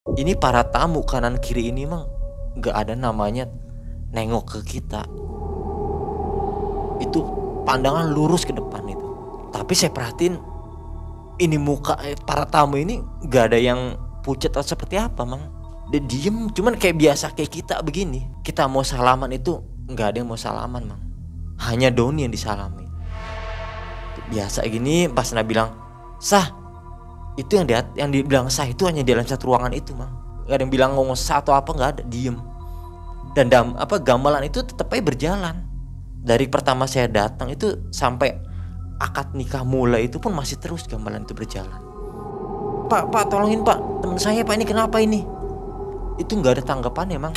Ini para tamu kanan kiri ini emang nggak ada namanya nengok ke kita. Itu pandangan lurus ke depan itu. Tapi saya perhatiin ini muka para tamu ini nggak ada yang pucat atau seperti apa, Mang. Dia diem, cuman kayak biasa kayak kita begini. Kita mau salaman itu nggak ada yang mau salaman, Mang. Hanya Doni yang disalami. Biasa gini pas Nah bilang sah, itu yang dibilang sah itu hanya di dalam satu ruangan itu, Mang. Gak ada yang bilang ngomong sah atau apa, nggak ada, diem. Dan gamelan itu tetap aja berjalan. Dari pertama saya datang itu sampai akad nikah mulai itu pun masih terus gamelan itu berjalan. Pak tolongin Pak, teman saya Pak, ini kenapa ini? Itu nggak ada tanggapannya, Mang.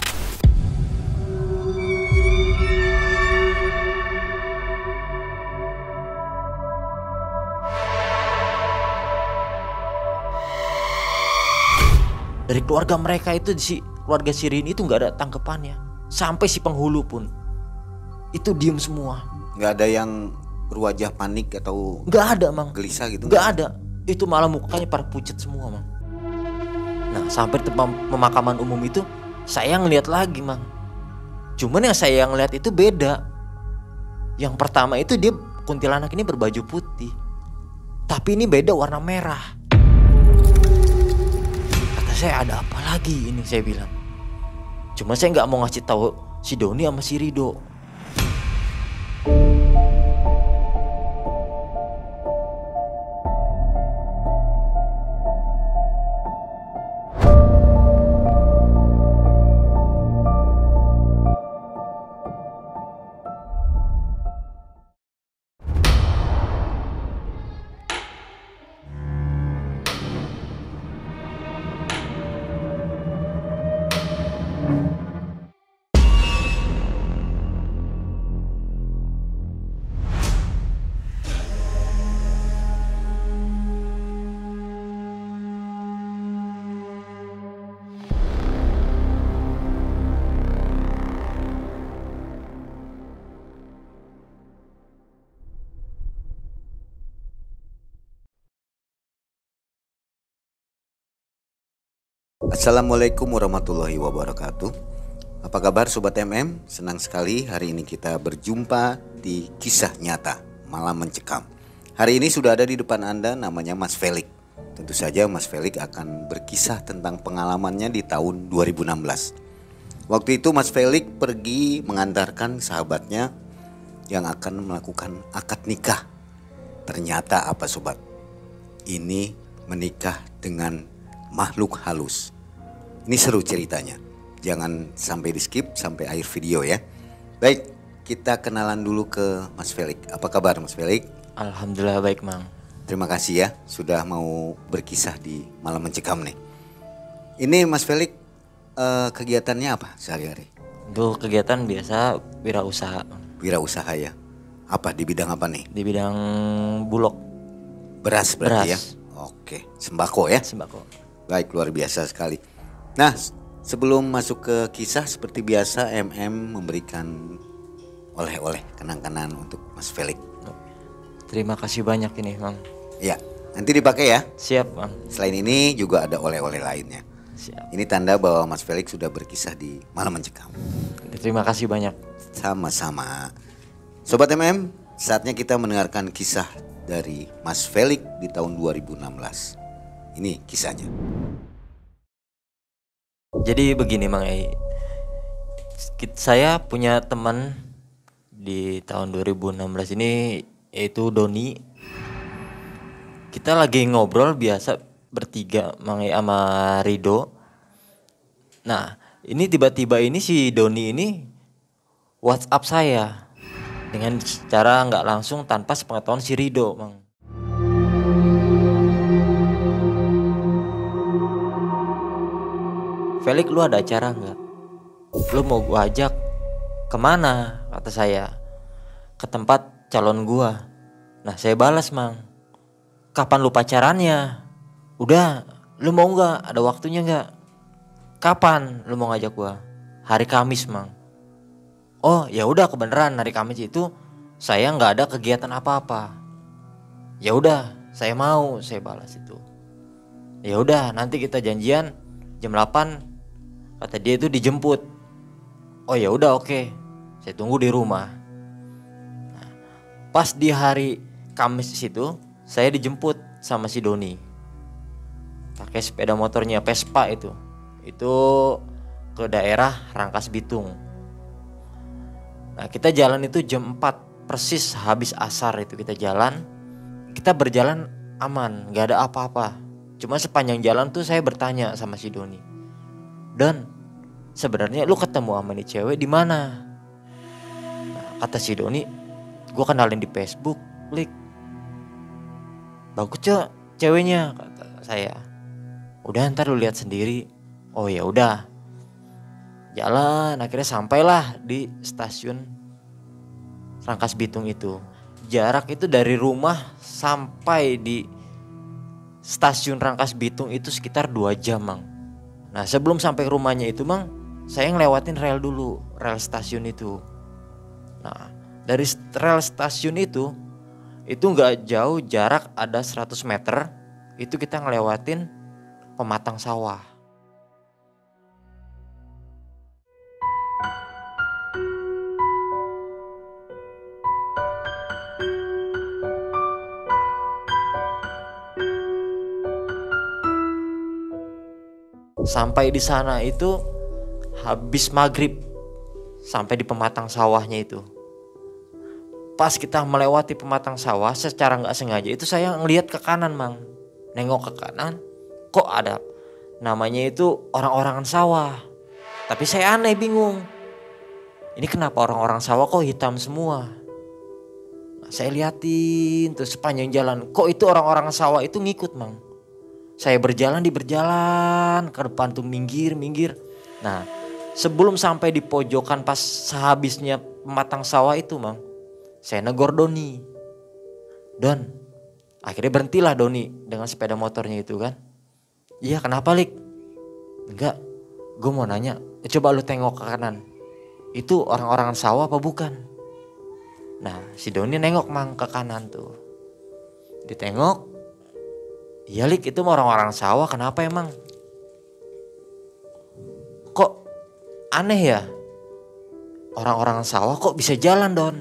Dari keluarga mereka itu, keluarga si Rini itu nggak ada tanggapannya. Sampai si penghulu pun itu diem semua. Nggak ada yang berwajah panik atau nggak ada, Mang. Gelisah gitu? Nggak ada. Itu malah mukanya para pucat semua, Mang. Nah sampai tempat pemakaman umum itu saya ngeliat lagi, Mang. Cuman yang saya ngeliat itu beda. Yang pertama itu dia kuntilanak ini berbaju putih, tapi ini beda warna merah. Kata saya ada apa lagi ini, saya bilang. Cuma saya nggak mau ngasih tahu si Doni sama si Rido. Assalamualaikum warahmatullahi wabarakatuh. Apa kabar Sobat MM? Senang sekali hari ini kita berjumpa di kisah nyata Malam Mencekam. Hari ini sudah ada di depan Anda, namanya Mas Felix. Tentu saja Mas Felix akan berkisah tentang pengalamannya di tahun 2016. Waktu itu Mas Felix pergi mengantarkan sahabatnya yang akan melakukan akad nikah. Ternyata apa sobat? Ini menikah dengan makhluk halus. Ini seru ceritanya. Jangan sampai di skip sampai akhir video ya. Baik, kita kenalan dulu ke Mas Felix. Apa kabar Mas Felix? Alhamdulillah baik, Mang. Terima kasih ya sudah mau berkisah di Malam Mencekam nih. Ini Mas Felix kegiatannya apa sehari-hari? Itu kegiatan biasa wirausaha. Wirausaha ya. Apa di bidang apa nih? Di bidang bulog. Beras berarti ya. Oke, sembako ya. Sembako. Baik, luar biasa sekali. Nah, sebelum masuk ke kisah seperti biasa MM memberikan oleh-oleh kenang-kenangan untuk Mas Felix. Terima kasih banyak ini, Mang. Ya, nanti dipakai ya. Siap, Mang. Selain ini juga ada oleh-oleh lainnya. Siap. Ini tanda bahwa Mas Felix sudah berkisah di Malam Mencekam. Terima kasih banyak. Sama-sama. Sobat MM, saatnya kita mendengarkan kisah dari Mas Felix di tahun 2016. Ini kisahnya. Jadi begini, Mang. Saya punya teman di tahun 2016 ini, yaitu Doni. Kita lagi ngobrol biasa bertiga, Mang, sama Rido. Nah, ini tiba-tiba ini si Doni ini WhatsApp saya dengan cara nggak langsung tanpa sepengetahuan si Rido, Mang. Felix, lu ada acara nggak? Lu mau gua ajak kemana? Kata saya. Ke tempat calon gua. Nah saya balas, Mang. Kapan lu pacarannya? Udah, lu mau nggak? Ada waktunya nggak? Kapan lu mau ngajak gua? Hari Kamis, Mang. Oh ya udah, kebenaran hari Kamis itu saya nggak ada kegiatan apa-apa. Ya udah, saya mau, saya balas itu. Ya udah, nanti kita janjian Jam 8 kata dia itu dijemput. Oh ya udah oke. Saya tunggu di rumah. Nah, pas di hari Kamis itu saya dijemput sama si Doni. Pakai sepeda motornya Vespa itu. Itu ke daerah Rangkas Bitung. Nah, kita jalan itu jam 4 persis habis asar itu kita jalan. Kita berjalan aman, gak ada apa-apa. Cuma sepanjang jalan tuh saya bertanya sama si Doni, "Don, sebenarnya lu ketemu sama nih cewek di mana?" Nah, kata si Doni, "Gue kenalin di Facebook, Lik. Bagus cok ceweknya," kata saya. "Udah ntar lu lihat sendiri." Oh ya udah. Jalan, akhirnya sampailah di stasiun Rangkas Bitung itu. Jarak itu dari rumah sampai di stasiun Rangkas Bitung itu sekitar 2 jam, Mang. Nah, sebelum sampai rumahnya itu, Mang, saya ngelewatin rel dulu, rel stasiun itu. Nah, dari rel stasiun itu gak jauh, jarak ada 100 meter, itu kita ngelewatin pematang sawah. Sampai di sana itu habis maghrib, sampai di pematang sawahnya itu. Pas kita melewati pematang sawah, secara nggak sengaja itu saya ngelihat ke kanan, Mang. Nengok ke kanan, kok ada namanya itu orang-orangan sawah. Tapi saya aneh, bingung. Ini kenapa orang-orang sawah kok hitam semua? Nah, saya liatin terus sepanjang jalan, kok itu orang-orang sawah itu ngikut, Mang. Saya berjalan ke depan tuh minggir. Nah, sebelum sampai di pojokan pas sehabisnya pematang sawah itu, Mang, saya negor Doni. "Don," akhirnya berhentilah Doni dengan sepeda motornya itu kan. "Iya kenapa, Lik?" "Enggak, gue mau nanya, coba lu tengok ke kanan. Itu orang-orang sawah apa bukan?" Nah, si Doni nengok, Mang, ke kanan tuh. Ditengok, "Iya, Lik, itu orang-orang sawah. Kenapa emang? Kok aneh ya? Orang-orang sawah kok bisa jalan, Don?"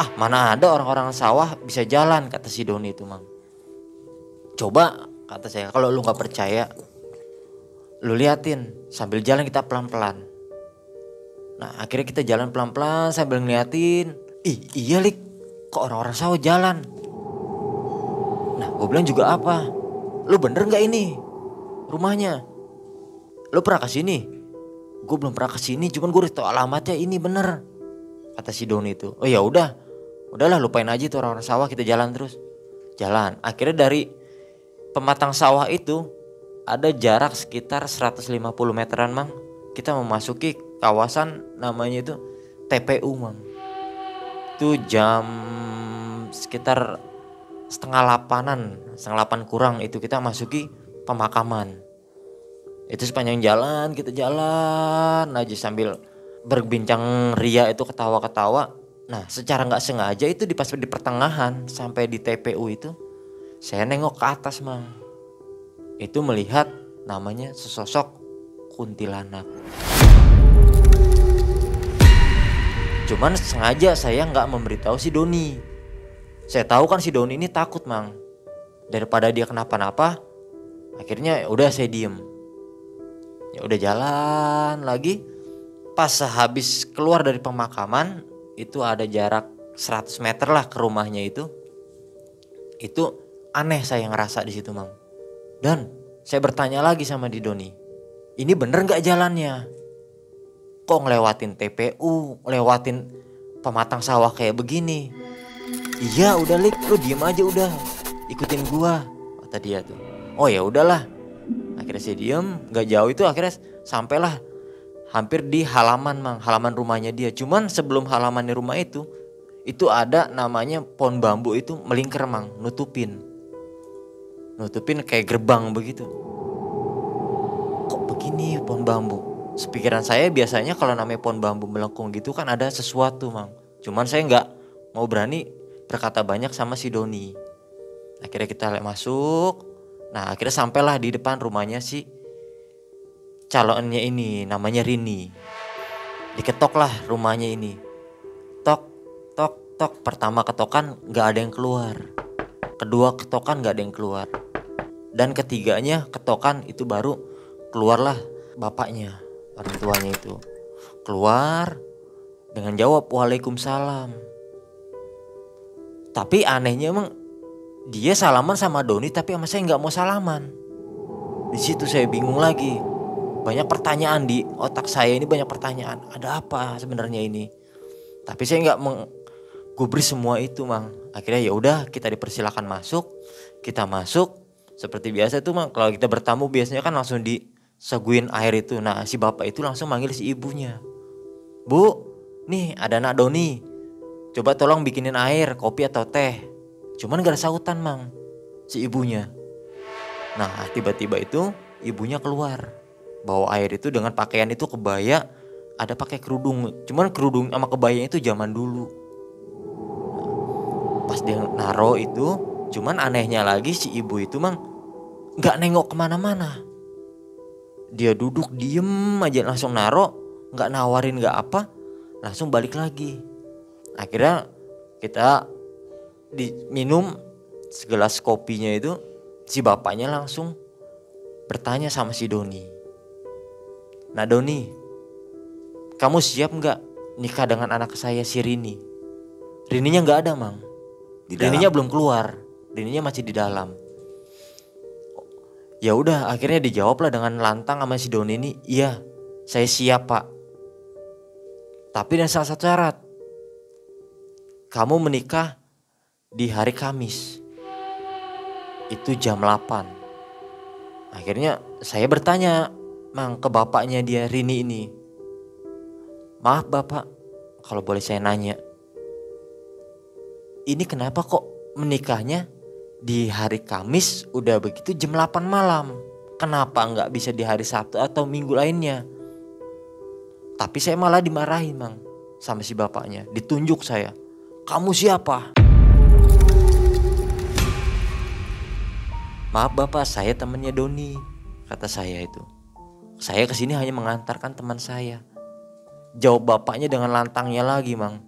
"Ah, mana ada orang-orang sawah bisa jalan," kata si Doni itu, Mang. "Coba," kata saya, "kalau lu gak percaya, lu liatin sambil jalan kita pelan-pelan." Nah, akhirnya kita jalan pelan-pelan sambil ngeliatin. Iya, Lik, kok orang-orang sawah jalan?" Nah, gue bilang juga apa? "Lu bener gak ini rumahnya? Lu pernah kesini?" "Gue belum pernah kesini, cuman gue udah tau alamatnya, ini bener," kata si Doni itu. "Oh ya udahlah lupain aja tuh orang-orang sawah, kita jalan terus." Jalan. Akhirnya dari pematang sawah itu ada jarak sekitar 150 meteran, Mang. Kita memasuki kawasan namanya itu TPU, Mang. Itu jam sekitar setengah 8 kurang itu kita masuki pemakaman. Itu sepanjang jalan kita jalan aja sambil berbincang ria itu, ketawa-ketawa. Nah, secara nggak sengaja itu di pertengahan sampai di TPU itu saya nengok ke atas, Mang. Itu melihat namanya sesosok kuntilanak. Cuman sengaja saya nggak memberitahu si Doni. Saya tahu kan si Doni ini takut, Mang. Daripada dia kenapa-napa, akhirnya udah saya diem. Ya udah jalan lagi. Pas habis keluar dari pemakaman, itu ada jarak 100 meter lah ke rumahnya itu. Itu aneh saya ngerasa di situ, Mang. Dan saya bertanya lagi sama di Doni, "Ini bener gak jalannya? Kok ngelewatin TPU, ngelewatin pematang sawah kayak begini?" "Iya udah, Lik, lu diem aja udah, ikutin gua," kata dia tuh. Oh ya udahlah. Akhirnya saya diem, gak jauh itu akhirnya sampailah hampir di halaman, Mang, halaman rumahnya dia. Cuman sebelum halamannya rumah itu ada namanya pohon bambu itu melingkar, Mang, nutupin kayak gerbang begitu. Kok begini pohon bambu? Sepikiran saya biasanya kalau namanya pohon bambu melengkung gitu kan ada sesuatu, Mang. Cuman saya nggak mau berani berkata banyak sama si Doni. Akhirnya kita masuk. Nah, akhirnya sampailah di depan rumahnya si calonnya ini namanya Rini. Diketok lah rumahnya ini. Tok, tok, tok. Pertama ketokan gak ada yang keluar. Kedua ketokan gak ada yang keluar. Dan ketiganya ketokan itu baru keluarlah bapaknya, orang tuanya itu. Keluar dengan jawab Waalaikumsalam. Tapi anehnya emang dia salaman sama Doni tapi sama saya gak mau salaman. Di situ saya bingung lagi. Banyak pertanyaan di otak saya ini, banyak pertanyaan. Ada apa sebenarnya ini? Tapi saya nggak menggubris semua itu, Mang. Akhirnya ya udah, kita dipersilakan masuk. Kita masuk seperti biasa tuh, Mang. Kalau kita bertamu biasanya kan langsung diseguin air itu. Nah, si bapak itu langsung manggil si ibunya. Bu, nih ada anak Doni. Coba tolong bikinin air, kopi atau teh. Cuman gak ada sautan, Mang, si ibunya. Nah, tiba-tiba itu ibunya keluar. Bawa air itu dengan pakaian itu kebaya, ada pakai kerudung. Cuman kerudung sama kebayanya itu zaman dulu. Pas dia naro itu, cuman anehnya lagi si ibu itu, Mang, gak nengok kemana-mana. Dia duduk diem aja, langsung naro, gak nawarin gak apa, langsung balik lagi. Akhirnya kita diminum segelas kopinya itu, si bapaknya langsung bertanya sama si Doni. Nah Doni, kamu siap gak nikah dengan anak saya si Rini? Rininya gak ada, Mang. Rininya belum keluar, Rininya masih di dalam. Ya udah, akhirnya dijawab lah dengan lantang sama si Doni ini. Iya, saya siap, Pak. Tapi dengan salah satu syarat. Kamu menikah di hari Kamis. Itu jam 8. Akhirnya saya bertanya, Mang, ke bapaknya dia, Rini ini. Maaf Bapak, kalau boleh saya nanya. Ini kenapa kok menikahnya di hari Kamis udah begitu jam 8 malam? Kenapa nggak bisa di hari Sabtu atau minggu lainnya? Tapi saya malah dimarahin, Mang, sama si bapaknya. Ditunjuk saya. Kamu siapa? Maaf Bapak, saya temannya Doni, kata saya itu. Saya kesini hanya mengantarkan teman saya. Jawab bapaknya dengan lantangnya lagi, Mang.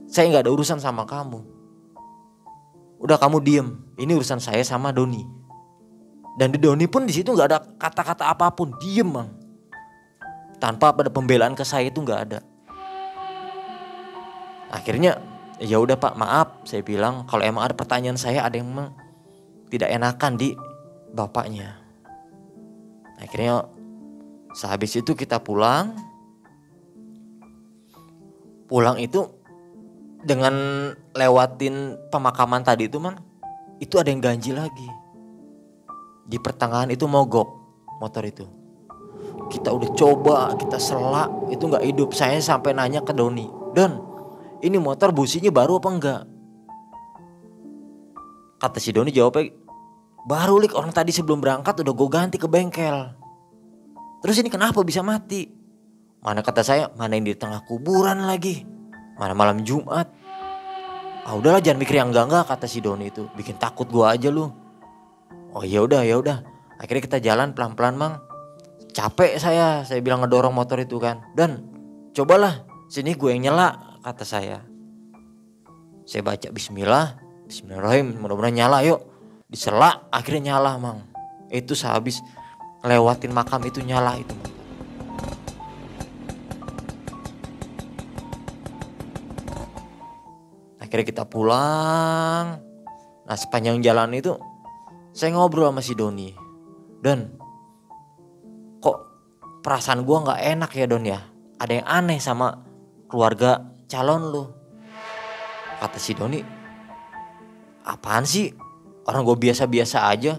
Saya gak ada urusan sama kamu. Udah kamu diem. Ini urusan saya sama Doni. Dan di Doni pun di situ gak ada kata-kata apapun. Diem, Mang. Tanpa ada pembelaan ke saya itu gak ada. Akhirnya ya udah Pak, maaf. Saya bilang kalau emang ada pertanyaan saya ada yang memang tidak enakan di bapaknya. Akhirnya sehabis itu kita pulang. Pulang itu dengan lewatin pemakaman tadi itu, Man, itu ada yang ganjil lagi. Di pertengahan itu mogok motor itu. Kita udah coba, kita selak, itu gak hidup. Saya sampai nanya ke Doni, Don, ini motor businya baru apa enggak? Kata si Doni jawabnya, baru Lik, orang tadi sebelum berangkat udah gue ganti ke bengkel. Terus ini kenapa bisa mati? Mana kata saya, mana yang di tengah kuburan lagi. Mana malam Jumat. Ah udahlah jangan mikir yang enggak kata si Doni itu. Bikin takut gue aja lu. Oh ya udah. Akhirnya kita jalan pelan-pelan, Mang. Capek saya bilang ngedorong motor itu kan. Dan cobalah sini gue yang nyala kata saya. Saya baca bismillah. Bismillahirrahmanirrahim, mudah-mudahan nyala yuk. Diselak akhirnya nyala, Mang. Itu sehabis lewatin makam itu nyala itu, Mang. Akhirnya kita pulang. Nah sepanjang jalan itu saya ngobrol sama si Doni. Don, kok perasaan gue gak enak ya Don ya. Ada yang aneh sama keluarga calon lu. Kata si Doni, apaan sih? Orang gue biasa-biasa aja.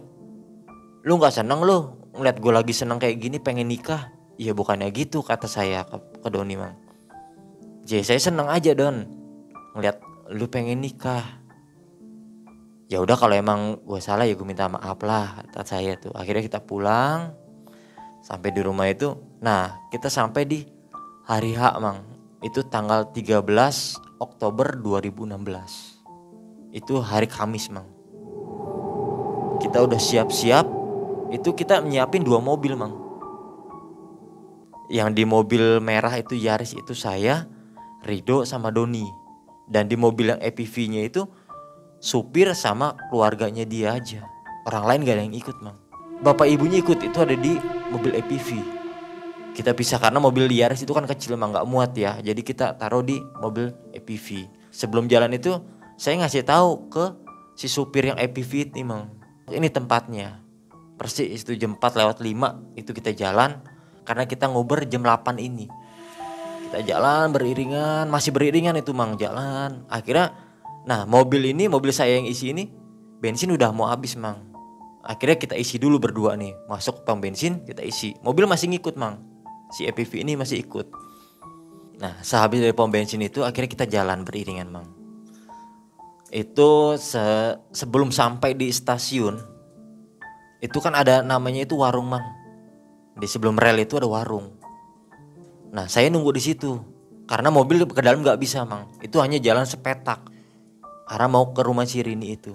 Lu gak seneng lu ngeliat gue lagi seneng kayak gini pengen nikah? Iya bukannya gitu kata saya ke Doni, Mang. Jadi saya seneng aja Don ngeliat lu pengen nikah. Ya udah kalau emang gue salah ya gue minta maaf lah kata saya tuh. Akhirnya kita pulang. Sampai di rumah itu. Nah kita sampai di hari H, Mang. Itu tanggal 13 Oktober 2016. Itu hari Kamis, Mang. Kita udah siap-siap. Itu kita nyiapin 2 mobil, Mang. Yang di mobil merah itu Yaris itu saya, Rido sama Doni. Dan di mobil yang EPV-nya itu supir sama keluarganya dia aja. Orang lain gak ada yang ikut, Mang. Bapak ibunya ikut, itu ada di mobil EPV. Kita pisah karena mobil Yaris itu kan kecil, Mang, gak muat ya. Jadi kita taruh di mobil EPV. Sebelum jalan itu saya ngasih tahu ke si supir yang EPV ini, Mang. Ini tempatnya. Persis itu jam 4:05 itu kita jalan. Karena kita ngobrol jam 8 ini. Kita jalan beriringan, masih beriringan itu, Mang, jalan. Akhirnya, nah mobil saya yang isi ini, bensin udah mau habis, Mang. Akhirnya kita isi dulu berdua nih, masuk pom bensin kita isi. Mobil masih ngikut, Mang. Si EPV ini masih ikut. Nah sehabis dari pom bensin itu akhirnya kita jalan beriringan, Mang. Itu sebelum sampai di stasiun, itu kan ada namanya itu warung, Mang. Di sebelum rel itu ada warung. Nah saya nunggu di situ karena mobil ke dalam nggak bisa, Mang. Itu hanya jalan sepetak arah mau ke rumah si Rini itu.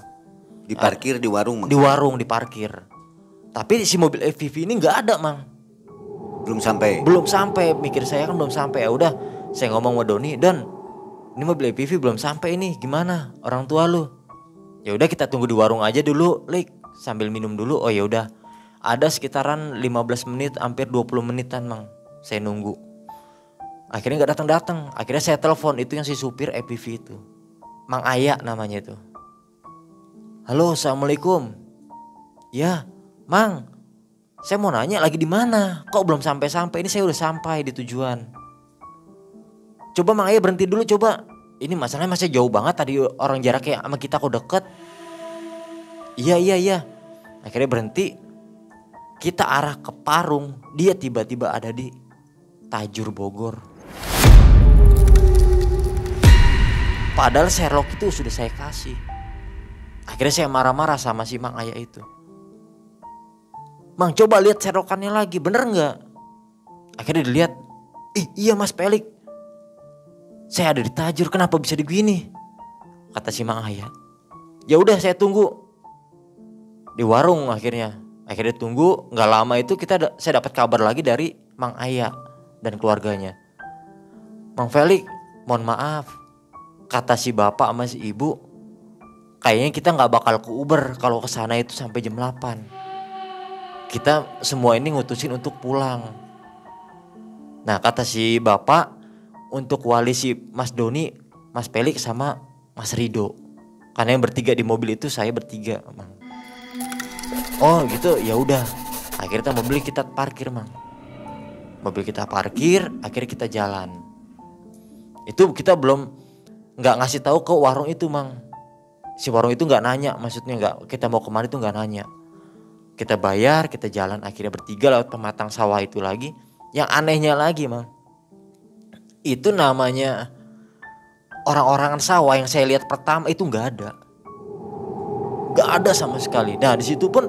Diparkir di warung, Mang? Di warung diparkir. Tapi si mobil EVV ini nggak ada, Mang. Belum sampai. Belum sampai. Mikir saya kan belum sampai. Ya udah, saya ngomong sama Doni, "Don, ini mobil EVV belum sampai ini. Gimana? Orang tua lu?" Ya udah kita tunggu di warung aja dulu, Lik, sambil minum dulu. Oh ya udah. Ada sekitaran 15 menit, hampir 20 menitan, Mang. Saya nunggu. Akhirnya gak datang-datang. Akhirnya saya telepon itu yang si supir EPV itu. Mang Aya namanya itu. "Halo, Assalamualaikum." "Ya, Mang. Saya mau nanya lagi di mana? Kok belum sampai-sampai? Ini saya udah sampai di tujuan." "Coba Mang Aya berhenti dulu coba. Ini masalahnya masih jauh banget, tadi orang jaraknya sama kita kok deket." Iya. Akhirnya berhenti. Kita arah ke Parung, dia tiba-tiba ada di Tajur Bogor. Padahal Sherlock itu sudah saya kasih. Akhirnya saya marah-marah sama si Mang Aya itu. "Mang, coba lihat Sherlockannya lagi, bener nggak?" Akhirnya dilihat. Iya Mas Pelik. Saya ada di Tajur, kenapa bisa begini?" Kata si Mang Aya. Ya udah saya tunggu di warung akhirnya. Akhirnya tunggu, nggak lama itu saya dapat kabar lagi dari Mang Aya dan keluarganya. "Mang Felix, mohon maaf," kata si bapak sama si ibu, "kayaknya kita nggak bakal ke Uber kalau ke sana itu sampai jam 8. Kita semua ini ngutusin untuk pulang." Nah kata si bapak, untuk wali si Mas Doni, Mas Felix sama Mas Rido. Karena yang bertiga di mobil itu saya bertiga, Mang. Oh gitu, ya udah. Akhirnya mobil kita parkir, Mang. Mobil kita parkir, akhirnya kita jalan. Itu kita belum nggak ngasih tahu ke warung itu, Mang. Si warung itu nggak nanya, maksudnya nggak kita mau kemana itu nggak nanya. Kita bayar, kita jalan akhirnya bertiga lewat pematang sawah itu lagi. Yang anehnya lagi, Mang, itu namanya orang-orangan sawah yang saya lihat pertama itu nggak ada. Gak ada sama sekali. Nah di situ pun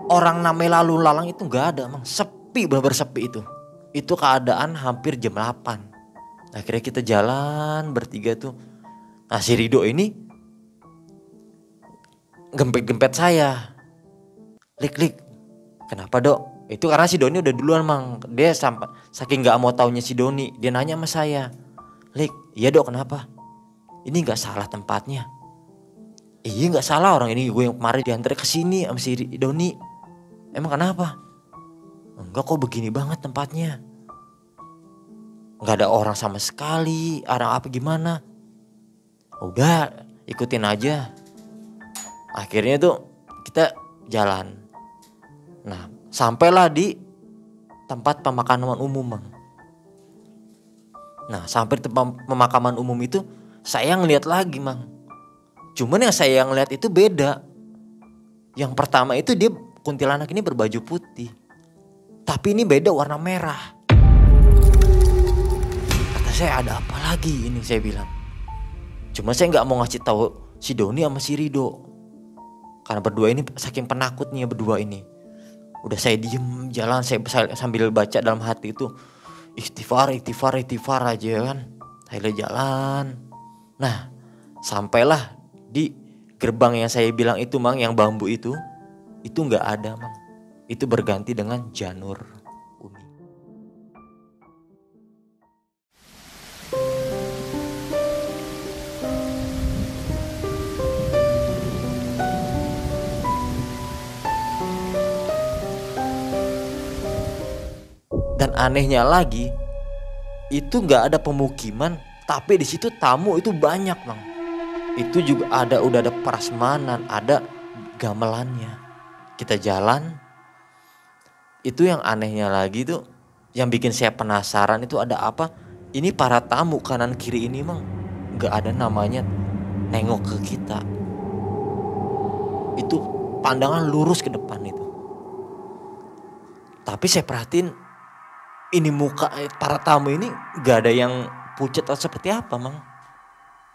orang namanya lalu lalang itu gak ada, Mang. Sepi, benar-benar sepi itu. Itu keadaan hampir jam 8. Akhirnya kita jalan bertiga tuh. Nah si Rido ini gempet-gempet saya. Lik, kenapa Dok? Itu karena si Doni udah duluan, Mang. Dia sampai saking gak mau taunya si Doni, dia nanya sama saya, "Lik, iya Dok kenapa?" "Ini gak salah tempatnya." "Iya nggak salah, orang ini gue yang kemarin diantar ke sini sama si Doni." "Emang kenapa?" "Enggak kok, begini banget tempatnya. Nggak ada orang sama sekali. Orang apa gimana?" "Udah ikutin aja." Akhirnya tuh kita jalan. Nah sampailah di tempat pemakaman umum, Mang. Nah sampai tempat pemakaman umum itu saya ngeliat lagi, Mang. Cuman yang saya ngeliat itu beda. Yang pertama itu dia kuntilanak ini berbaju putih. Tapi ini beda warna merah. Kata saya, ada apa lagi ini, saya bilang. Cuma saya gak mau ngasih tahu si Doni sama si Rido. Karena berdua ini saking penakutnya berdua ini. Udah saya diem jalan, saya sambil baca dalam hati itu. Istighfar aja kan. Saya jalan. Nah sampailah di gerbang yang saya bilang itu, Mang, yang bambu itu nggak ada, Mang. Itu berganti dengan janur Umi. Dan anehnya lagi, itu nggak ada pemukiman, tapi di situ tamu itu banyak, Bang. Itu juga udah ada prasmanan, ada gamelannya. Kita jalan, itu yang anehnya lagi tuh, yang bikin saya penasaran itu ada apa? Ini para tamu kanan kiri ini, Bang, nggak ada namanya nengok ke kita. Itu pandangan lurus ke depan itu. Tapi saya perhatiin ini muka para tamu ini gak ada yang pucat atau seperti apa, Mang.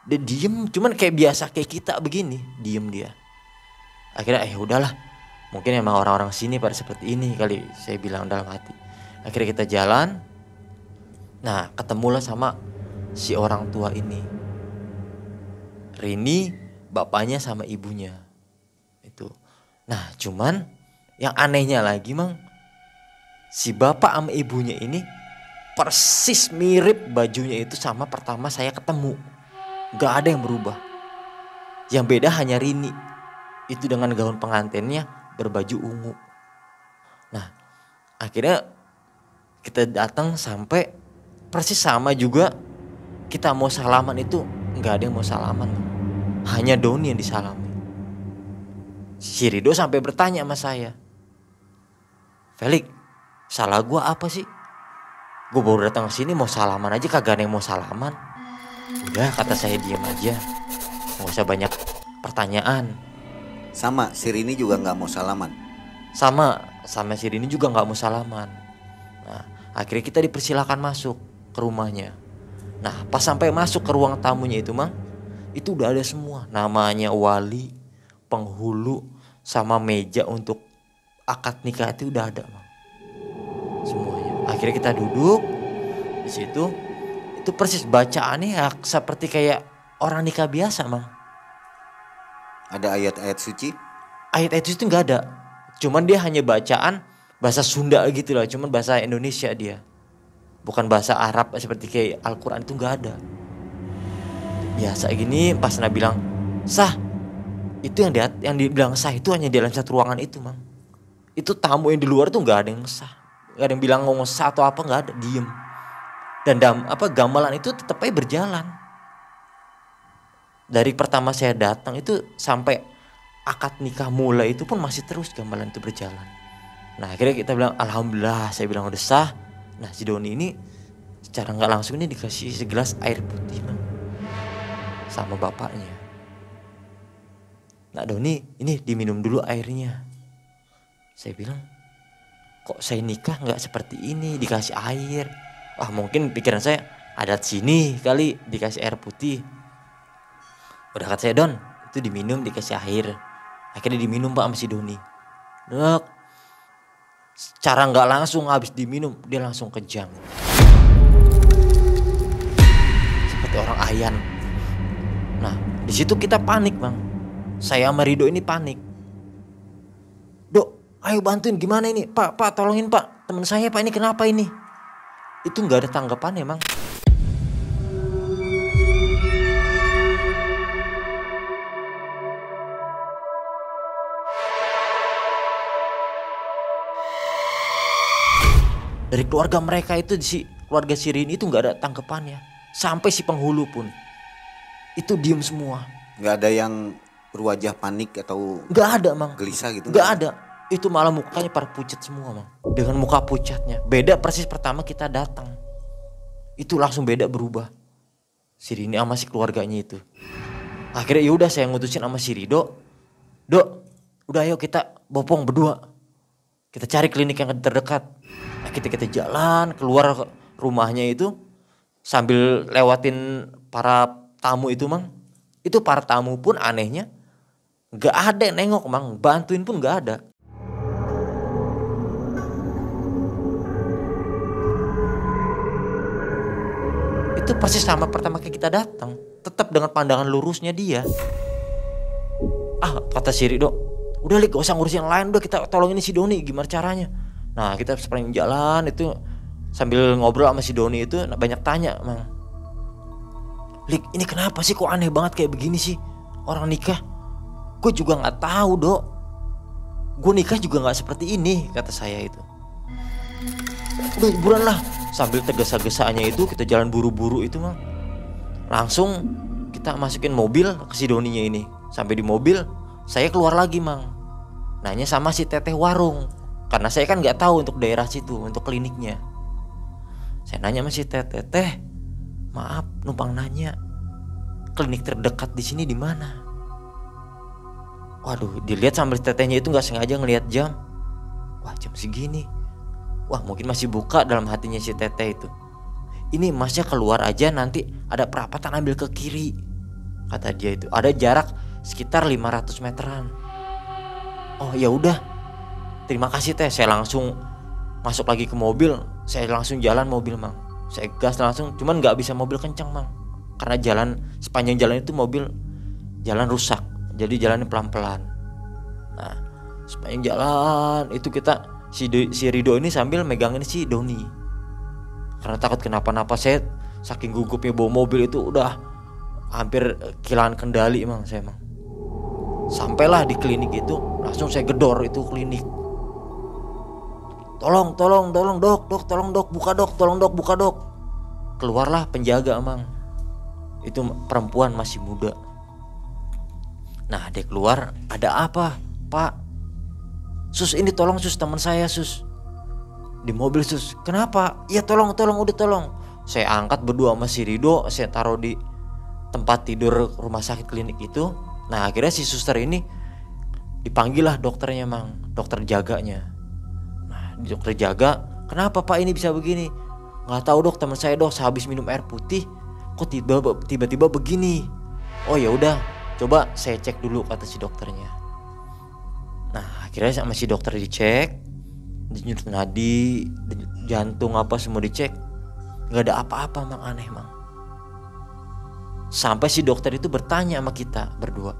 Dia diem, cuman kayak biasa kayak kita begini, diem dia. Akhirnya udahlah, mungkin emang orang-orang sini pada seperti ini kali, saya bilang dalam hati. Akhirnya kita jalan. Nah, ketemulah sama si orang tua ini. Rini, bapaknya sama ibunya. Itu. Nah, cuman yang anehnya lagi, Mang, si bapak sama ibunya ini persis mirip bajunya itu sama pertama saya ketemu. Gak ada yang berubah. Yang beda hanya Rini. Itu dengan gaun pengantinnya berbaju ungu. Nah, akhirnya kita datang sampai persis sama juga. Kita mau salaman itu gak ada yang mau salaman. Hanya Doni yang disalami. Si Rido sampai bertanya sama saya, Felix, salah gue apa sih? Gue baru datang ke sini mau salaman aja kagak ada yang mau salaman. Udah, kata saya, diam aja, nggak usah banyak pertanyaan. Sama si Rini juga nggak mau salaman. Sama si Rini juga nggak mau salaman. Nah, akhirnya kita dipersilakan masuk ke rumahnya. Nah, pas sampai masuk ke ruang tamunya itu, Mang, itu udah ada semua. Namanya wali, penghulu, sama meja untuk akad nikah itu udah ada, Mang. Semuanya. Akhirnya kita duduk di situ. Itu persis bacaannya ya seperti kayak orang nikah biasa, Mang. Ada ayat-ayat suci? Ayat-ayat suci itu nggak ada. Cuman dia hanya bacaan bahasa Sunda gitu lah. Cuman bahasa Indonesia dia. Bukan bahasa Arab seperti kayak Al-Quran, itu nggak ada. Biasa gini pas Nabi bilang sah. Itu yang dibilang sah itu hanya di dalam satu ruangan itu, Mang. Itu tamu yang di luar tuh nggak ada yang sah. Gak ada yang bilang ngomong sah atau apa, nggak ada, diem. Dan gamelan itu tetap aja berjalan. Dari pertama saya datang itu sampai akad nikah mulai itu pun masih terus gamelan itu berjalan. Nah, akhirnya kita bilang alhamdulillah, saya bilang udah sah. Nah, si Doni ini secara nggak langsung ini dikasih segelas air putih, Mang, sama bapaknya. Nah, Doni, ini diminum dulu airnya. Saya bilang, kok saya nikah nggak seperti ini dikasih air? Wah, mungkin pikiran saya adat sini kali dikasih air putih. Udah kata saya, Don, itu diminum dikasih air. Akhirnya diminum, Pak, sama si Doni. Dok, secara nggak langsung habis diminum dia langsung kejang. Seperti orang ayan. Nah, di situ kita panik, Bang. Saya sama Rido ini panik. Dok, ayo bantuin, gimana ini? Pak, tolongin, Pak. Teman saya, Pak, ini kenapa ini? Itu nggak ada tanggapan, emang. Dari keluarga mereka itu, keluarga si Rini itu nggak ada tanggapannya. Sampai si penghulu pun itu diem semua. Nggak ada yang berwajah panik atau nggak ada, Mang. Gelisah gitu? Nggak ada. Itu malah mukanya para pucat semua, Mang. Dengan muka pucatnya. Beda persis pertama kita datang. Itu langsung beda, berubah. Si Rini sama si keluarganya itu. Akhirnya yaudah saya ngutusin sama si Rido. Dok, udah ayo kita bopong berdua. Kita cari klinik yang terdekat. Nah, kita jalan keluar rumahnya itu. Sambil lewatin para tamu itu, Mang. Itu para tamu pun anehnya gak ada yang nengok, Mang. Bantuin pun gak ada. Itu persis sama pertama kali kita datang. Tetap dengan pandangan lurusnya dia. Kata si Rido, udah Lik, gak usah ngurusin yang lain. Udah kita tolongin si Doni, gimana caranya. Nah, kita sepanjang jalan itu sambil ngobrol sama si Doni itu banyak tanya, Mang. Lik, ini kenapa sih kok aneh banget kayak begini sih orang nikah? Gue juga gak tahu, Dok. Gue nikah juga gak seperti ini, kata saya itu. Udah buruan lah. Sambil tergesa-gesanya itu kita jalan buru-buru itu Mang. Langsung kita masukin mobil ke si Doninya ini. Sampai di mobil saya keluar lagi Mang. Nanya sama si teteh warung. Karena saya kan gak tahu untuk daerah situ, untuk kliniknya. Saya nanya sama si teteh, maaf numpang nanya, klinik terdekat di sini di mana? Waduh, dilihat sambil tetehnya itu nggak sengaja ngelihat jam. Wah, jam segini. Wah, mungkin masih buka dalam hatinya si teteh itu. Ini masnya keluar aja, nanti ada perapatan ambil ke kiri, kata dia itu. Ada jarak sekitar 500 meteran. Oh ya udah, terima kasih teh. Saya langsung masuk lagi ke mobil. Saya langsung jalan mobil Mang. Saya gas langsung, cuman gak bisa mobil kencang Mang. Karena jalan, sepanjang jalan itu mobil jalan rusak. Jadi jalannya pelan-pelan. Nah, sepanjang jalan itu kita si Rido ini sambil megangin si Doni. Karena takut kenapa-napa, saya saking gugupnya bawa mobil itu udah hampir kehilangan kendali Mang saya Mang. Sampailah di klinik itu, langsung saya gedor itu klinik. Tolong dok, tolong dok, buka dok, tolong dok, buka dok. Keluarlah penjaga Mang. Itu perempuan masih muda. Nah dia keluar, ada apa Pak? Sus ini tolong sus, teman saya sus. Di mobil sus, kenapa? Ya tolong udah tolong. Saya angkat berdua sama si Rido, saya taruh di tempat tidur rumah sakit klinik itu. Nah akhirnya si suster ini dipanggil lah dokternya Mang, dokter jaganya. Dokter jaga, kenapa Pak ini bisa begini? Nggak tahu dok, teman saya dok sehabis minum air putih kok tiba-tiba begini. Oh ya udah, coba saya cek dulu, kata si dokternya. Nah akhirnya sama si dokter dicek, denyut nadi, jantung apa semua dicek, nggak ada apa-apa Mang, aneh Mang. Sampai si dokter itu bertanya sama kita berdua,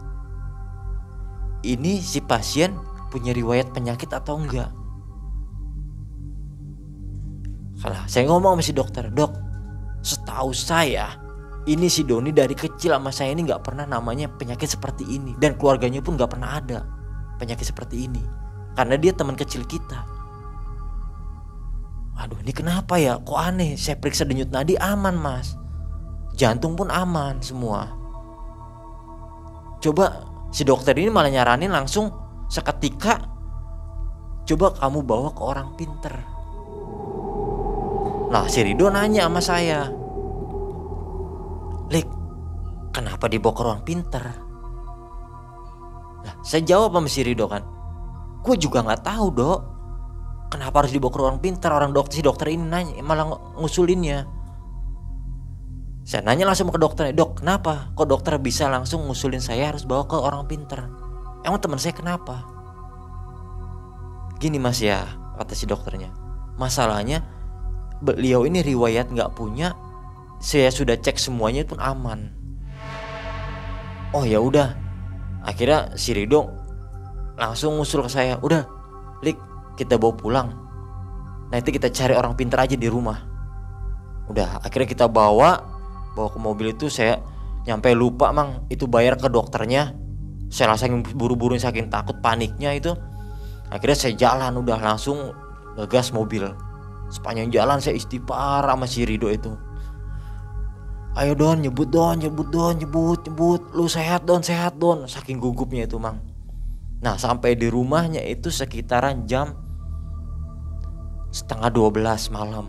ini si pasien punya riwayat penyakit atau enggak? Salah, saya ngomong sama si dokter, dok, setahu saya ini si Doni dari kecil sama saya ini nggak pernah namanya penyakit seperti ini, dan keluarganya pun nggak pernah ada penyakit seperti ini, karena dia teman kecil kita. Aduh ini kenapa ya, kok aneh? Saya periksa denyut nadi aman mas, jantung pun aman semua. Coba si dokter ini malah nyaranin langsung seketika, coba kamu bawa ke orang pinter. Nah si Rido nanya sama saya, Lik, kenapa dibawa ke ruang pinter? Nah saya jawab sama si Rido kan, gue juga gak tahu dok, kenapa harus dibawa ke ruang pinter? Orang si dokter ini nanya, malah ngusulinnya. Saya nanya langsung ke dokternya, dok kenapa? Kok dokter bisa langsung ngusulin saya harus bawa ke orang pinter? Emang teman saya kenapa? Gini mas ya, kata si dokternya, masalahnya beliau ini riwayat nggak punya, saya sudah cek semuanya pun aman. Oh ya udah, akhirnya si Rido langsung ngusul ke saya, udah Lik kita bawa pulang, nanti kita cari orang pintar aja di rumah. Udah akhirnya kita bawa ke mobil itu. Saya nyampe lupa Mang itu bayar ke dokternya. Saya langsung buru-buru saking takut paniknya itu. Akhirnya saya jalan, udah langsung ngegas mobil. Sepanjang jalan saya istighfar sama si Rido itu. Ayo Don, nyebut Don. Lu sehat Don. Saking gugupnya itu Mang. Nah sampai di rumahnya itu sekitaran jam 11:30 malam.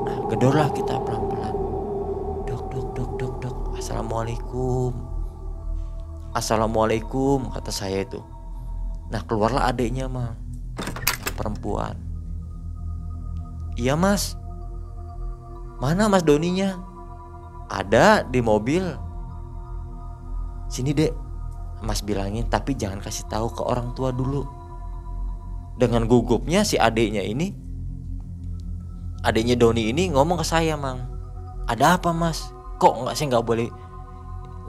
Nah gedorlah kita pelan-pelan. Dok, Assalamualaikum kata saya itu. Nah keluarlah adiknya Mang, perempuan. Iya mas, mana mas Doninya? Ada di mobil. Sini dek, mas bilangin, tapi jangan kasih tahu ke orang tua dulu. Dengan gugupnya si adiknya Doni ini ngomong ke saya Mang, ada apa mas? Kok saya nggak boleh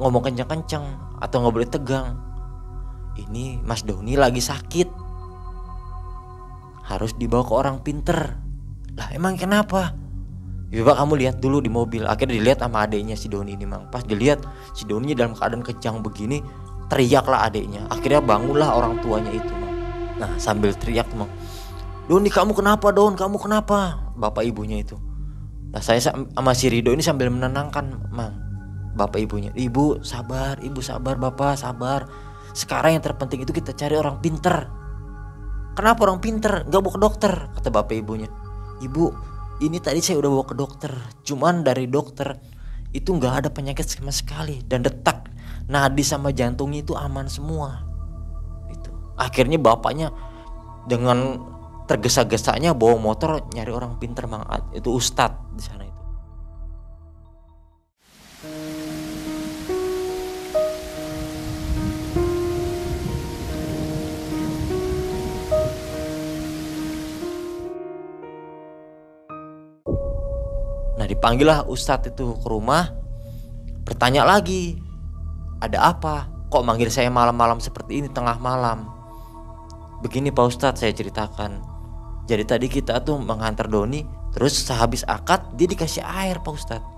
ngomong kencang-kencang atau nggak boleh tegang? Ini mas Doni lagi sakit, harus dibawa ke orang pinter. Lah emang kenapa? Coba kamu lihat dulu di mobil. Akhirnya dilihat sama adiknya si Doni ini Mang. Pas dilihat si Doni dalam keadaan kejang begini, teriaklah adiknya. Akhirnya bangunlah orang tuanya itu Mang. Nah sambil teriak Mang, Doni kamu kenapa Don, kamu kenapa? Bapak ibunya itu. Nah saya sama si Rido ini sambil menenangkan Mang, bapak ibunya. Ibu sabar bapak sabar. Sekarang yang terpenting itu kita cari orang pinter. Kenapa orang pinter? Gak bawa ke dokter, kata bapak ibunya. Ibu, ini tadi saya udah bawa ke dokter, cuman dari dokter itu gak ada penyakit sama sekali. Dan detak nadi sama jantungnya itu aman semua. Itu. Akhirnya bapaknya dengan tergesa-gesanya bawa motor nyari orang pinter Mang. Itu ustadz di sana itu. Nah dipanggillah ustadz itu ke rumah, bertanya lagi, ada apa? Kok manggil saya malam-malam seperti ini, tengah malam? Begini Pak Ustadz, saya ceritakan. Jadi tadi kita tuh menghantar Doni, terus sehabis akad dia dikasih air Pak Ustadz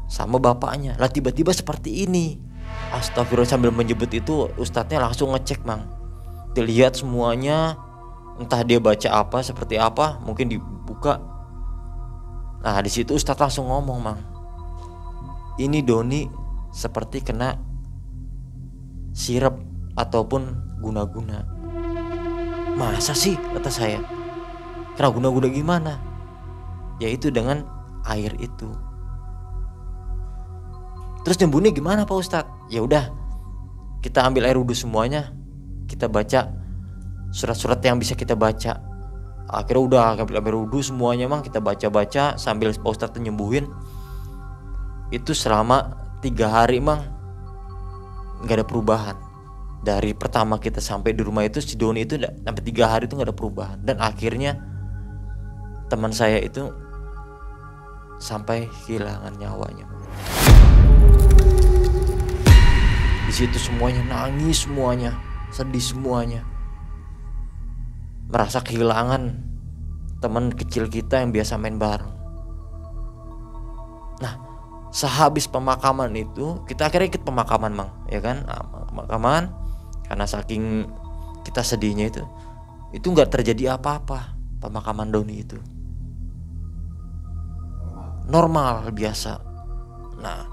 sama bapaknya. Lah tiba-tiba seperti ini. Astagfirullah, sambil menyebut itu ustadznya langsung ngecek Mang. Dilihat semuanya, entah dia baca apa, seperti apa, mungkin dibuka. Nah di situ ustadz langsung ngomong Mang, ini Doni seperti kena sirap ataupun guna-guna. Masa sih, kata saya, kena guna-guna gimana? Yaitu dengan air itu. Terus nyembuhnya gimana Pak Ustadz? Ya udah, kita ambil air wudhu semuanya, kita baca surat-surat yang bisa kita baca. Akhirnya udah ambil air wudhu semuanya Mang, kita baca-baca sambil Pak Ustadz nyembuhin. Itu selama 3 hari Mang, gak ada perubahan. Dari pertama kita sampai di rumah itu, si Doni itu sampai 3 hari itu gak ada perubahan. Dan akhirnya teman saya itu sampai kehilangan nyawanya. Di situ semuanya nangis, semuanya sedih, semuanya merasa kehilangan teman kecil kita yang biasa main bareng. Nah sehabis pemakaman itu, kita akhirnya ikut pemakaman Mang, ya kan? Pemakaman, karena saking kita sedihnya itu nggak terjadi apa-apa. Pemakaman Doni itu normal biasa. Nah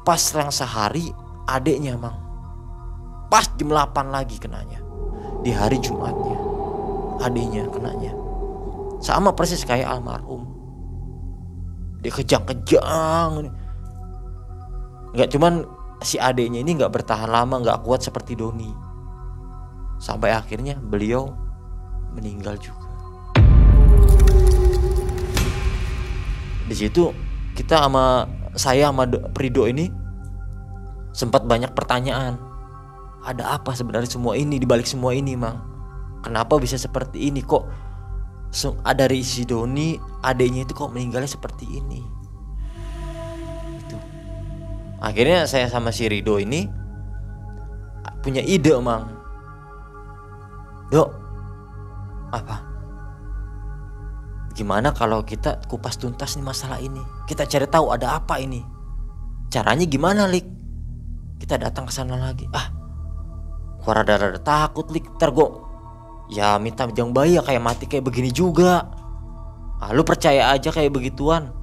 pas selang sehari adeknya Mang, pas jam 8 lagi kenanya, di hari Jumatnya adeknya kenanya sama persis kayak almarhum. Dia kejang-kejang. Nggak cuman si adeknya ini nggak bertahan lama, nggak kuat seperti Doni, sampai akhirnya beliau meninggal juga. Di situ kita saya sama Prido ini sempat banyak pertanyaan. Ada apa sebenarnya semua ini, dibalik semua ini Mang? Kenapa bisa seperti ini? Kok dari si Doni adeknya itu kok meninggalnya seperti ini? Itu. Akhirnya saya sama si Rido ini punya ide Mang. Dok, apa? Gimana kalau kita kupas tuntas nih masalah ini? Kita cari tahu ada apa ini. Caranya gimana, Lik? Kita datang ke sana lagi. Gua rada-rada takut, Lik. Ntar gua ya minta jangan bayi ya, kayak mati kayak begini juga. Lu percaya aja kayak begituan.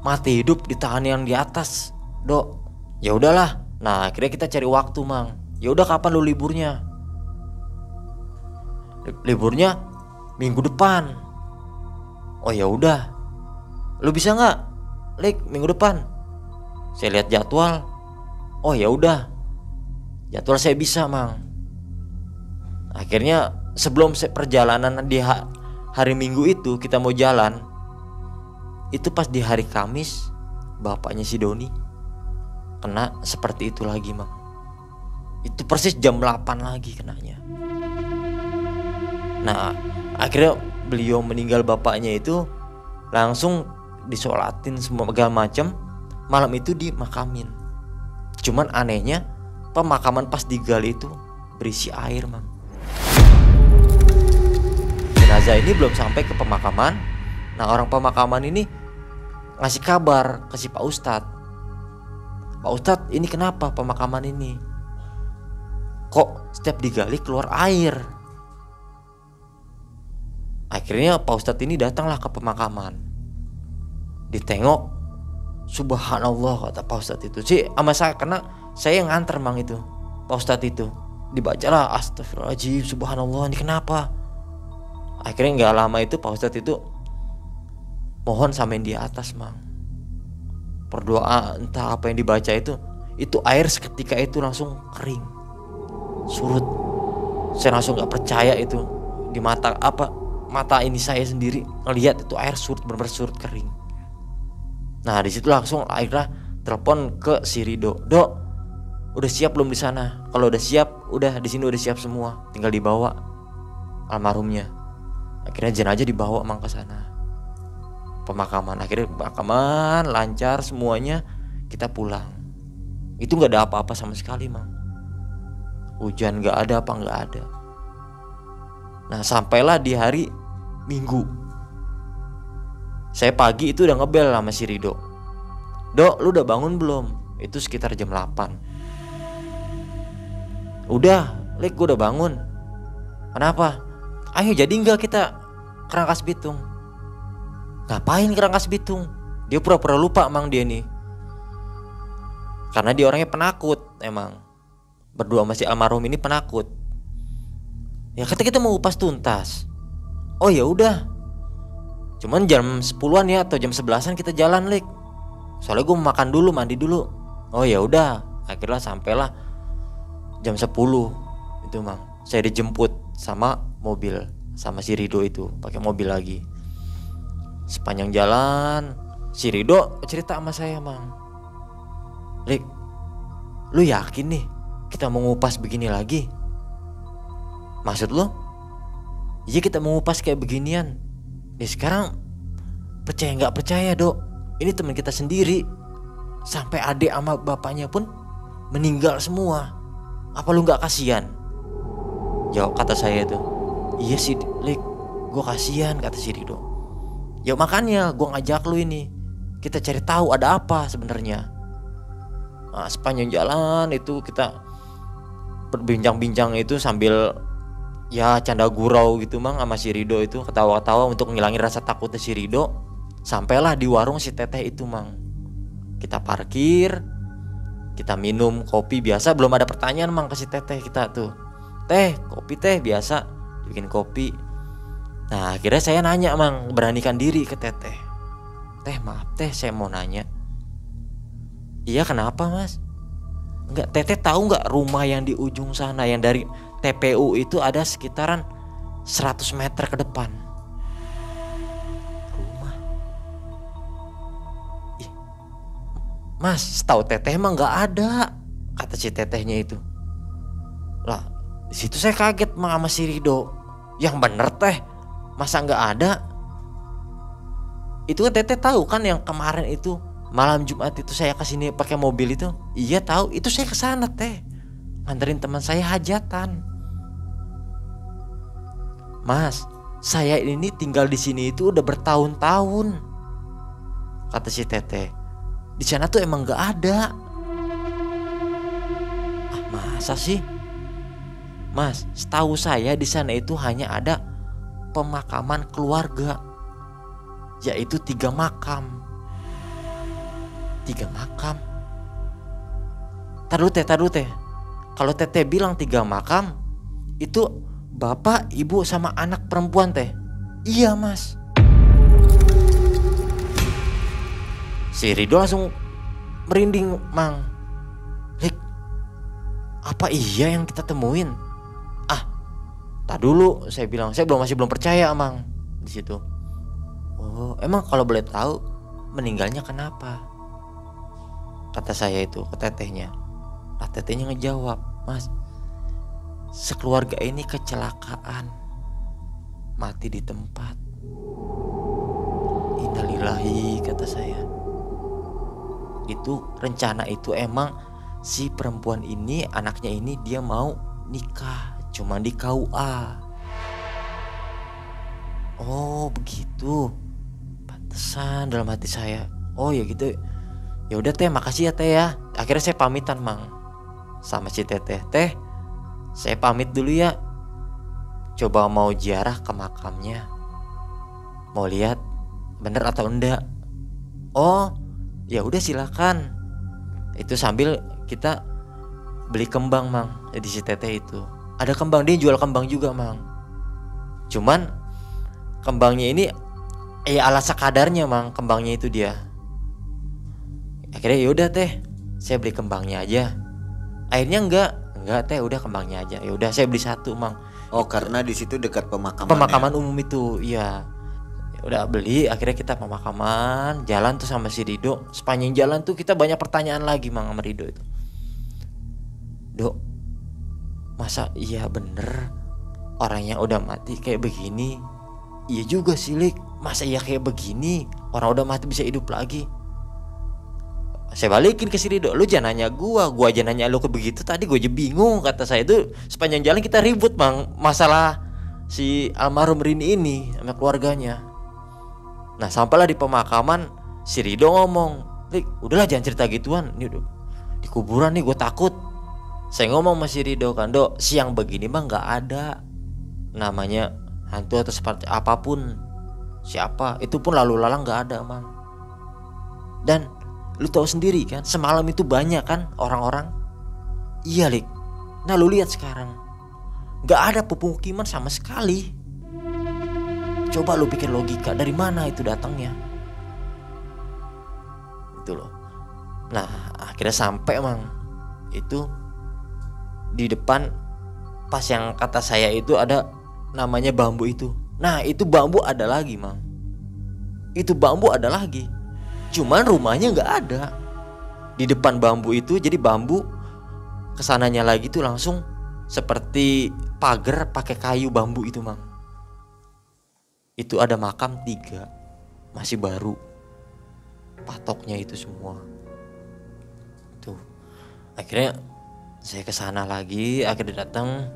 Mati hidup ditahan yang di atas, Dok. Ya udahlah. Nah, akhirnya kita cari waktu, Mang. Ya udah, kapan lu liburnya? Liburnya minggu depan. Oh ya udah. Lu bisa nggak, Lik, minggu depan? Saya lihat jadwal. Oh ya udah. Jadwal saya bisa, Mang. Akhirnya sebelum perjalanan di hari Minggu itu kita mau jalan, itu pas di hari Kamis bapaknya si Doni kena seperti itu lagi, Mang. Itu persis jam 8 lagi kenanya. Nah akhirnya beliau meninggal, bapaknya itu langsung disolatin semua segala macam. Malam itu dimakamin. Cuman anehnya pemakaman pas digali itu berisi air, Mang. Jenazah ini belum sampai ke pemakaman. Nah orang pemakaman ini ngasih kabar ke si Pak Ustadz. Pak Ustadz, ini kenapa pemakaman ini kok setiap digali keluar air? Akhirnya Pak Ustadz ini datanglah ke pemakaman. Ditengok, subhanallah kata Pak Ustadz itu sih sama saya, karena saya yang nganter mang itu. Pak Ustadz itu dibacalah astagfirullahaladzim, subhanallah, ini kenapa. Akhirnya gak lama itu Pak Ustadz itu mohon samain di atas mang, berdoa entah apa yang dibaca itu air seketika itu langsung kering, surut. Saya langsung gak percaya itu di mata ini saya sendiri ngelihat itu air surut, benar-benar surut kering. Nah di situ langsung akhirnya telepon ke si Rido, Dok, udah siap belum di sana? Kalau udah siap, udah di sini udah siap semua, tinggal dibawa almarhumnya. Akhirnya jenazah dibawa mang ke sana pemakaman. Akhirnya pemakaman lancar semuanya, kita pulang. Itu nggak ada apa-apa sama sekali mang. Hujan nggak ada, apa nggak ada. Nah sampailah di hari Minggu. Saya pagi itu udah ngebel sama si Rido, Dok lu udah bangun belum? Itu sekitar jam 8. Udah Lik, gue udah bangun. Kenapa? Ayo jadi nggak kita ke Rangkas Bitung? Ngapain ke Rangkas Bitung? Dia pura-pura lupa emang dia nih, karena dia orangnya penakut emang. Berdua sama si almarhum ini penakut. Ya kata kita mau upas tuntas. Oh ya udah, cuman jam 10-an ya atau jam 11-an kita jalan Lik. Soalnya gue mau makan dulu, mandi dulu. Oh ya udah, akhirnya sampailah jam 10 itu mang. Saya dijemput sama mobil sama si Rido itu, pakai mobil lagi. Sepanjang jalan si Rido cerita sama saya mang, Lik, lu yakin nih kita mau ngupas begini lagi? Maksud lu? Iya kita mau ngupas kayak beginian. Nih sekarang percaya nggak percaya Dok, ini teman kita sendiri, sampai adik sama bapaknya pun meninggal semua. Apa lu nggak kasihan? Jawab kata saya tuh, iya sih Lik, gue kasihan, kata si Rido. Ya makanya gue ngajak lu ini, kita cari tahu ada apa sebenarnya. Nah, sepanjang jalan itu kita berbincang-bincang itu sambil ya canda gurau gitu mang sama si Rido itu, ketawa-ketawa untuk ngilangin rasa takutnya si Rido. Sampailah di warung si Teteh itu mang. Kita parkir, kita minum kopi biasa, belum ada pertanyaan mang ke si Teteh kita tuh. Teh, kopi teh biasa, bikin kopi. Nah akhirnya saya nanya mang, beranikan diri ke Teteh. Teh maaf teh, saya mau nanya. Iya kenapa mas? Enggak, Teteh tahu nggak rumah yang di ujung sana, yang dari TPU itu ada sekitaran 100 meter ke depan. Rumah. Ih, mas, setahu Teteh emang nggak ada, kata si Tetehnya itu. Lah, di situ saya kaget sama si Rido. Yang bener Teh, masa nggak ada? Itu kan Teteh tahu kan yang kemarin itu malam Jumat itu saya kesini pakai mobil itu. Iya tahu, itu saya kesana Teh, nganterin teman saya hajatan. Mas, saya ini tinggal di sini itu udah bertahun-tahun, kata si Teteh. Di sana tuh emang nggak ada. Ah, masa sih? Mas, setahu saya di sana itu hanya ada pemakaman keluarga, yaitu 3 makam. 3 makam. Taruh teh. Kalau Teteh bilang 3 makam, itu bapak, ibu sama anak perempuan Teh. Iya mas. Si Rido langsung merinding mang. Lik, apa iya yang kita temuin? Ah, tak dulu, saya bilang, saya masih belum percaya mang di situ. Oh, emang kalau boleh tahu meninggalnya kenapa? Kata saya itu ke Tetehnya. Nah Tetehnya ngejawab, mas, sekeluarga ini kecelakaan, mati di tempat. Innalillahi, kata saya. Itu rencana itu emang si perempuan ini, anaknya ini dia mau nikah, cuma di KUA. Oh begitu, pantesan dalam hati saya. Oh ya gitu. Ya udah Teh, makasih ya Teh ya. Akhirnya saya pamitan mang sama si Teteh. Teh, saya pamit dulu ya. Coba mau ziarah ke makamnya. mau lihat bener atau enggak. Oh ya udah silakan. Itu sambil kita beli kembang Mang di si teteh itu. Ada kembang, dia jual kembang juga Mang. Cuman kembangnya ini ya ala sekadarnya Mang, kembangnya itu dia. Akhirnya yaudah teh, saya beli kembangnya aja. Akhirnya enggak teh, udah kembangnya aja. Ya udah saya beli satu Mang. Oh karena di situ dekat pemakaman. Pemakaman umum itu, iya. Ya udah beli, akhirnya kita pemakaman, jalan tuh sama si Rido. Sepanjang jalan tuh kita banyak pertanyaan lagi Mang sama Rido itu. Dok, masa iya bener orang yang udah mati kayak begini? Iya juga sih Lik, masa iya kayak begini orang udah mati bisa hidup lagi? Saya balikin ke si Rido, lu jangan nanya gua aja nanya lu ke begitu. Tadi gua aja bingung, kata saya itu. Sepanjang jalan kita ribut Bang, masalah si almarhum Rini ini sama keluarganya. Nah sampailah di pemakaman, si Rido ngomong, Lik udahlah jangan cerita gituan, ini udah di kuburan nih gue takut. Saya ngomong sama si Rido kan, Dok siang begini mah gak ada namanya hantu atau seperti apapun. Siapa, itu pun lalu lalang gak ada Mang. Dan lu tahu sendiri kan, semalam itu banyak kan orang-orang. Iya Lik, nah lu lihat sekarang gak ada pemukiman sama sekali. Coba lu pikir logika, dari mana itu datangnya? Itu loh. Nah akhirnya sampai Mang, itu di depan pas yang kata saya itu ada namanya bambu itu. Nah itu bambu ada lagi Mang, itu bambu ada lagi. Cuman rumahnya gak ada di depan bambu itu. Jadi bambu kesananya lagi tuh langsung seperti pagar pakai kayu bambu itu Mang. Itu ada makam 3, masih baru patoknya itu semua. Tuh akhirnya saya kesana lagi, akhirnya datang.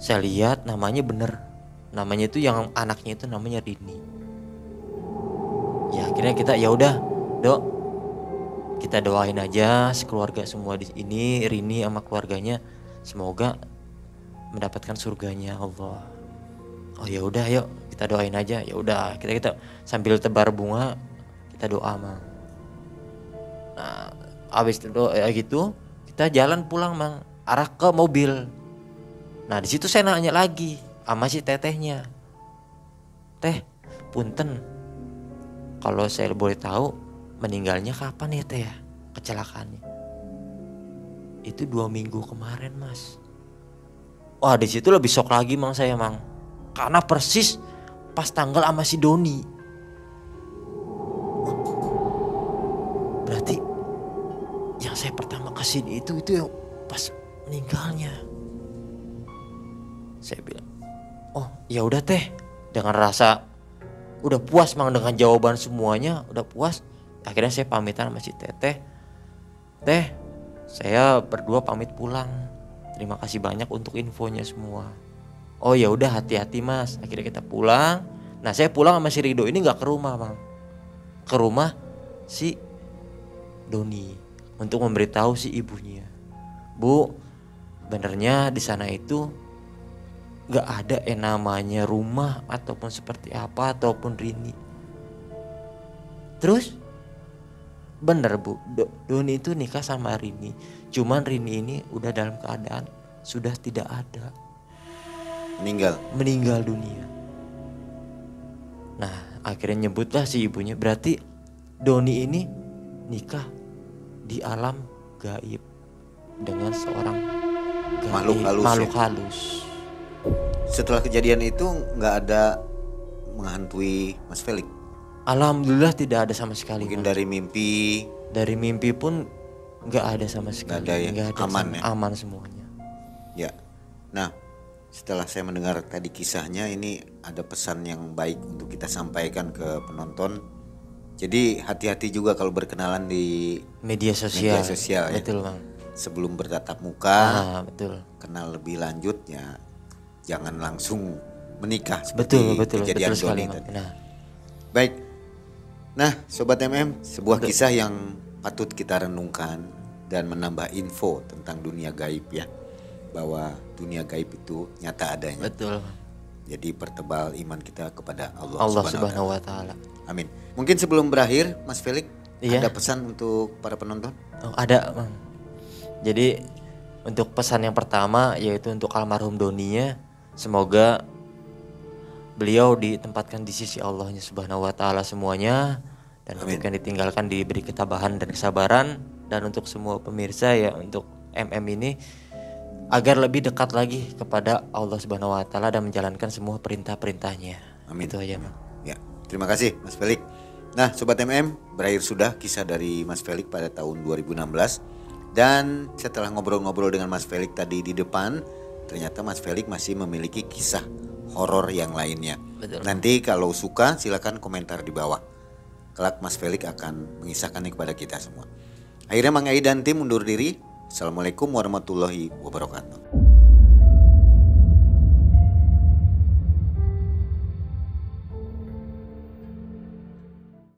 Saya lihat namanya bener, namanya itu yang anaknya itu namanya Rini. Ya akhirnya kita ya udah Dok, kita doain aja sekeluarga semua di sini, Rini sama keluarganya semoga mendapatkan surganya Allah. Oh ya udah yuk kita doain aja. Ya udah kita sambil tebar bunga kita doa Mang. Nah habis doa gitu kita jalan pulang Mang, arah ke mobil. Nah di situ saya nanya lagi sama si tetehnya, Teh punten kalau saya boleh tahu meninggalnya kapan ya Teh ya kecelakaannya? Itu 2 minggu kemarin Mas. Wah di situ lebih shock lagi Mang saya Mang, karena persis pas tanggal sama si Doni. Berarti yang saya pertama kesini itu yang pas meninggalnya. Saya bilang, oh ya udah Teh, dengan rasa udah puas Mang dengan jawaban semuanya, udah puas. Akhirnya saya pamitan sama si Teteh. Teh, saya berdua pamit pulang. Terima kasih banyak untuk infonya semua. Oh ya udah hati-hati Mas. Akhirnya kita pulang. Nah saya pulang sama si Rido ini nggak ke rumah Mang, ke rumah si Doni untuk memberitahu si ibunya, Bu, benernya di sana itu nggak ada yang namanya rumah ataupun seperti apa ataupun Rini. Terus bener Bu, Doni itu nikah sama Rini. Cuman Rini ini udah dalam keadaan sudah tidak ada, meninggal dunia. Nah akhirnya nyebutlah si ibunya, berarti Doni ini nikah di alam gaib dengan seorang makhluk halus. Setelah kejadian itu nggak ada menghantui Mas Felix? Alhamdulillah tidak ada sama sekali. Mungkin Mas. Dari mimpi pun nggak ada sama sekali. Nggak ada, aman ya? Aman semuanya. Ya. Nah setelah saya mendengar tadi kisahnya, ini ada pesan yang baik untuk kita sampaikan ke penonton. Jadi hati-hati juga kalau berkenalan di media sosial ya. Betul Bang. Sebelum bertatap muka, betul. Kenal lebih lanjut ya, jangan langsung menikah seperti betul kejadian sekali, Doni tadi. Nah. Baik. Nah Sobat MM, sebuah kisah yang patut kita renungkan dan menambah info tentang dunia gaib ya, bahwa dunia gaib itu nyata adanya. Betul. Jadi pertebal iman kita kepada Allah, Allah Subhanahu Subhanahu wa wa taala. Amin. Mungkin sebelum berakhir, Mas Felix, Iya. ada pesan untuk para penonton? Oh, ada, Mang. Jadi untuk pesan yang pertama yaitu untuk almarhum Doninya, semoga beliau ditempatkan di sisi Allahnya Subhanahu wa taala semuanya, dan untuk yang ditinggalkan diberi ketabahan dan kesabaran. Dan untuk semua pemirsa ya, untuk MM ini agar lebih dekat lagi kepada Allah Subhanahu wa taala dan menjalankan semua perintah-perintahnya. Amin. Itu aja, Mang. Ya, terima kasih Mas Felix. Nah, Sobat MM, berakhir sudah kisah dari Mas Felix pada tahun 2016. Dan setelah ngobrol-ngobrol dengan Mas Felix tadi di depan, ternyata Mas Felix masih memiliki kisah horor yang lainnya. Betul. Nanti kalau suka silakan komentar di bawah. Kelak Mas Felix akan mengisahkannya kepada kita semua. Akhirnya Mang Ai dan tim undur diri. Assalamualaikum warahmatullahi wabarakatuh.